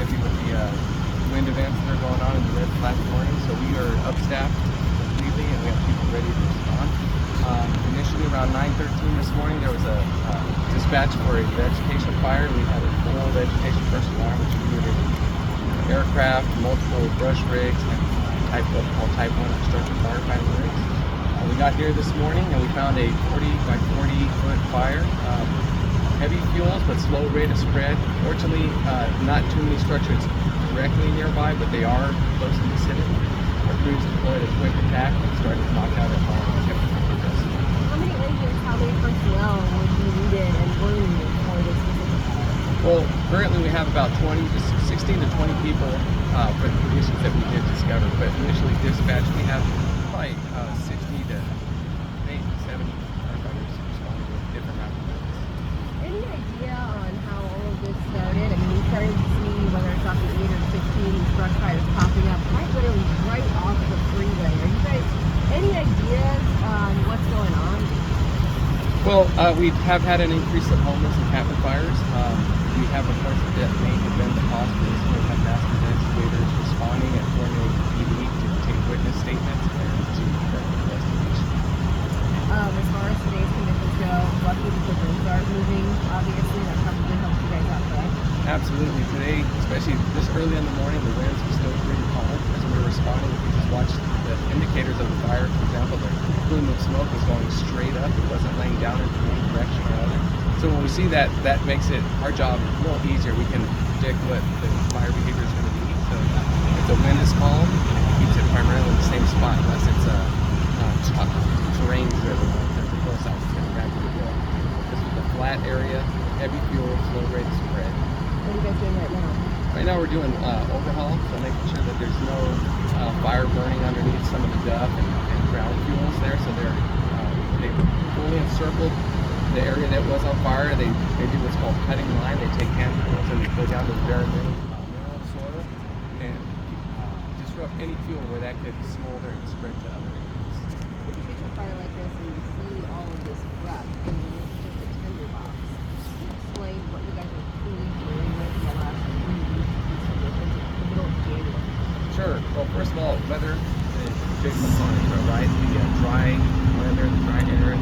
busy with the wind events that are going on in the red flag warning, so we are upstaffed completely and we have people ready to respond. Initially around 9:13 this morning there was a dispatch for a vegetation fire. We had a full vegetation first alarm, which included aircraft, multiple brush rigs, and what we call type 1 obstructed firefighting rigs. We got here this morning and we found a 40 by 40 foot fire. Heavy fuels, but slow rate of spread. Fortunately, not too many structures directly nearby, but they are close to the vicinity. Our crews deployed a quick attack and started to knock out our fire and kept it under control. How many engines, how many personnel would be needed and were needed for this specific fire? Well, currently we have about 16 to 20 people for the conditions that we did discover, but initially dispatched we have probably 60 to maybe 70 firefighters responding with different applications. Any idea on how all of this started? I mean, we started to see whether it's off the 8 or 15 brush fires popping up quite literally right off the freeway. Are you guys, any ideas on what's going on? Well, we have had an increase of homeless and cabin fires. We have reports that may have been the cause for this. We have master investigators responding and coordinating PD to take witness statements and to conduct an investigation. As far as today's conditions go, lucky that the winds aren't moving. Obviously, that probably helps you guys out, correct? Absolutely. Today, especially this early in the morning, the winds were still pretty calm as we were responding. We just watched the indicators of the fire. For example, the plume of smoke was going straight up. It wasn't laying down in one direction or other. So when we see that, that makes it our job a little easier. We can predict what the fire behavior is going to be. So if the wind is calm, it keeps it primarily in the same spot, unless it's terrain driven. The hillsides is going to gradually go. This is a flat area, heavy fuel, slow rate of spread. What are you guys doing right now? Right now we're doing overhaul, so making sure that there's no fire burning underneath some of the duct and ground fuels there. So they fully encircled the area that was on fire. They do what's called cutting line. They take handfuls and they go down to the bare mineral soil and disrupt any fuel where that could smolder and spread to other areas. If you catch a fire like this and you see all of this wreck and it's just a tinderbox, explain what you guys are truly doing with the last 3 weeks in the middle of January. Sure. Well, first of all, weather is a big component, right? The dry weather, the dry air,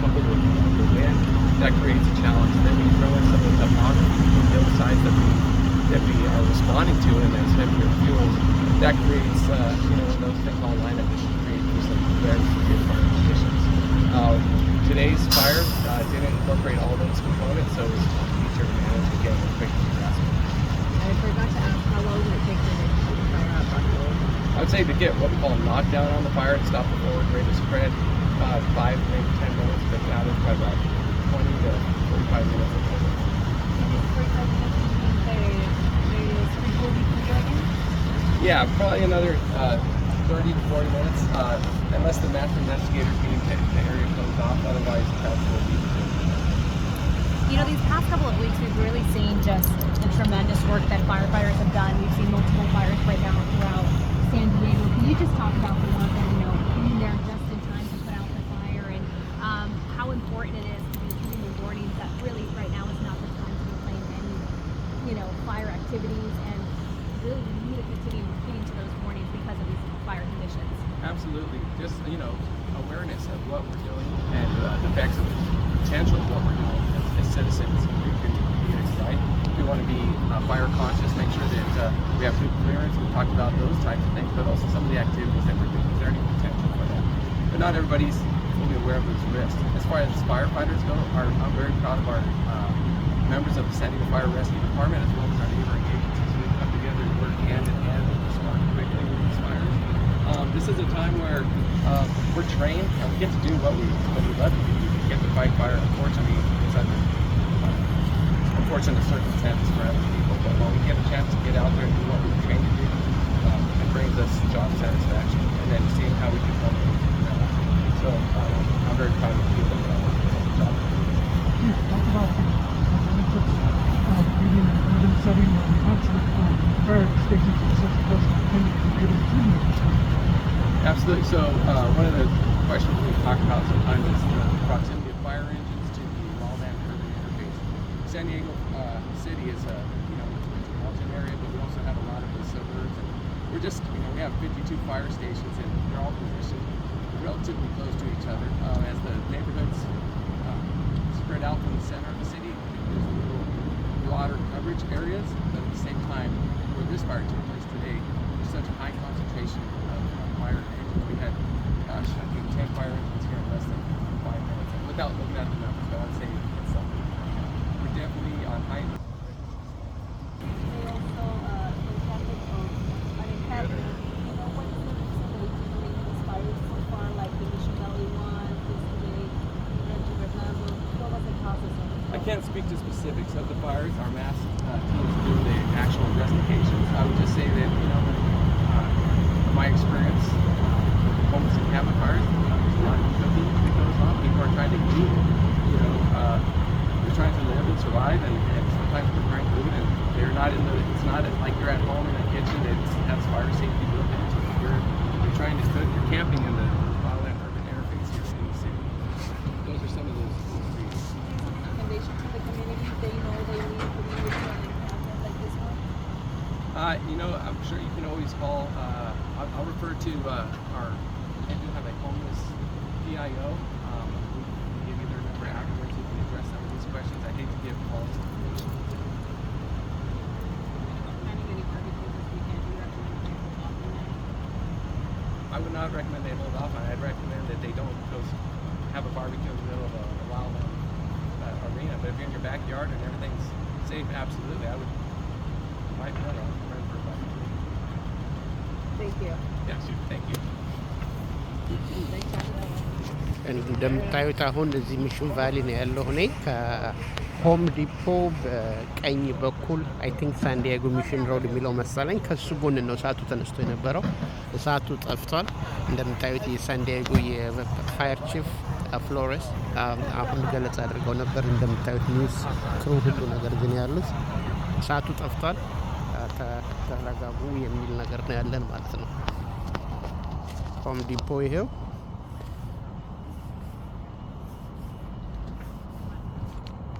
coupled with the wind, that creates a challenge. And then we throw in some of the topography, the hillsides that we are responding to, and those heavier fuels. That creates, when those things all line up, it should create some very severe fire conditions. Today's fire didn't incorporate all those components, so it's easier to manage and get a quick grasp. I forgot to ask, how long did it take to put the fire out properly? I would say to get what we call a knockdown on the fire, to stop the forward rate of spread, 5, maybe 10 minutes, but now there's probably about 20 to 45 minutes of total. Yeah, probably another 30 to 40 minutes, unless the master investigator can get the area closed off. Otherwise, that's will be. These past couple of weeks, we've really seen just the tremendous work that firefighters have done. We've seen multiple fires break out throughout San Diego. Can you just talk about the work and being there just in time to put out the fire and how important it is to be giving the warnings that really right now is not the time to be playing any, fire activities, and really we need to continue heeding to those warnings because of these fire conditions. Absolutely. Just, awareness of what we're doing and the effects of the potential of what we're doing as citizens in the community, right? We want to be fire conscious, make sure that we have good clearance. We talked about those types of things, but also some of the activities that we're doing. Is there any potential for that? But not everybody's fully aware of those risks. As far as firefighters go, I'm very proud of our members of the San Diego Fire Rescue Department as well as our neighboring agencies. We've come together to work hand in hand and respond quickly with these fires. This is a time where we're trained and we get to do what we love to do. We get to fight fire. Unfortunately, it's under unfortunate circumstances for other people, but when we get a chance to get out there and do what we're trained to do, it brings us job satisfaction and then seeing how we can help them. So I'm very proud of the people that I work with on the job. Talk about the benefits of being in an urban setting where we constantly fire stations are such a close opinion. Absolutely. So one of the questions we talk about sometimes is the proximity of fire engines to the mall and urban interface. San Diego City is a metropolitan area, but we just, we have 52 fire stations, and they're all positioned relatively close to each other. As the neighborhoods spread out from the center of the city, there's little broader coverage areas, but at the same time, where this fire took place today, there's such a high concentration of fire engines. We had, I think 10 fire engines here in less than 5 minutes, and without looking at the numbers, but I'd say it's something. We're definitely on height. They also intended on an academy. You know, what is the reason that they keep doing these fires so far, like the Mission Valley one, yesterday, Rancho Bernardo? What was the process of it? I can't speak to specifics of the fires. Our mass teams do the actual investigations. I would just say that, from my experience, homeless encampment fires, there's a lot of cooking that goes on. People are trying to eat, they're trying to live and survive, and sometimes preparing food, and they're not it's not like you're at home in a kitchen that has fire safety built into it. You're trying to cook, you're camping in the wildland urban interface here in the city. Those are some of those things. Recommendation to the community, they know they need to be with an encampment like this one? I'm sure you can always call. I'll refer to I do have a homeless PIO. We give you their number afterwards. You can address some of these questions. I hate to give false information. Planning any barbecues this weekend, do you recommend they hold off on that? I would not recommend they hold off on it. I'd recommend that they don't go have a barbecue in the middle of a wildland arena. But if you're in your backyard and everything's safe, absolutely, I would. Might be on for a barbecue. Thank you. Yes, thank you. እንደምታዩት አሁን እዚህ ሚሽን ቫሊ ነው ያለው። እኔ ከሆም ዲፖ በቀኝ በኩል አይ ቲንክ ሳንዲያጎ ሚሽን ሮድ የሚለው መሰለኝ ከሱ ጎን ነው እሳቱ ተነስቶ የነበረው። እሳቱ ጠፍቷል። እንደምታዩት የሳንዲያጎ የፋየር ቺፍ ፍሎሬስ አሁን ገለጻ አድርገው ነበር። እንደምታዩት ኒውስ ክሩ ሁሉ ነገር ግን ያሉት እሳቱ ጠፍቷል፣ ተረጋጉ የሚል ነገር ነው ያለን ማለት ነው። ሆም ዲፖ ይሄው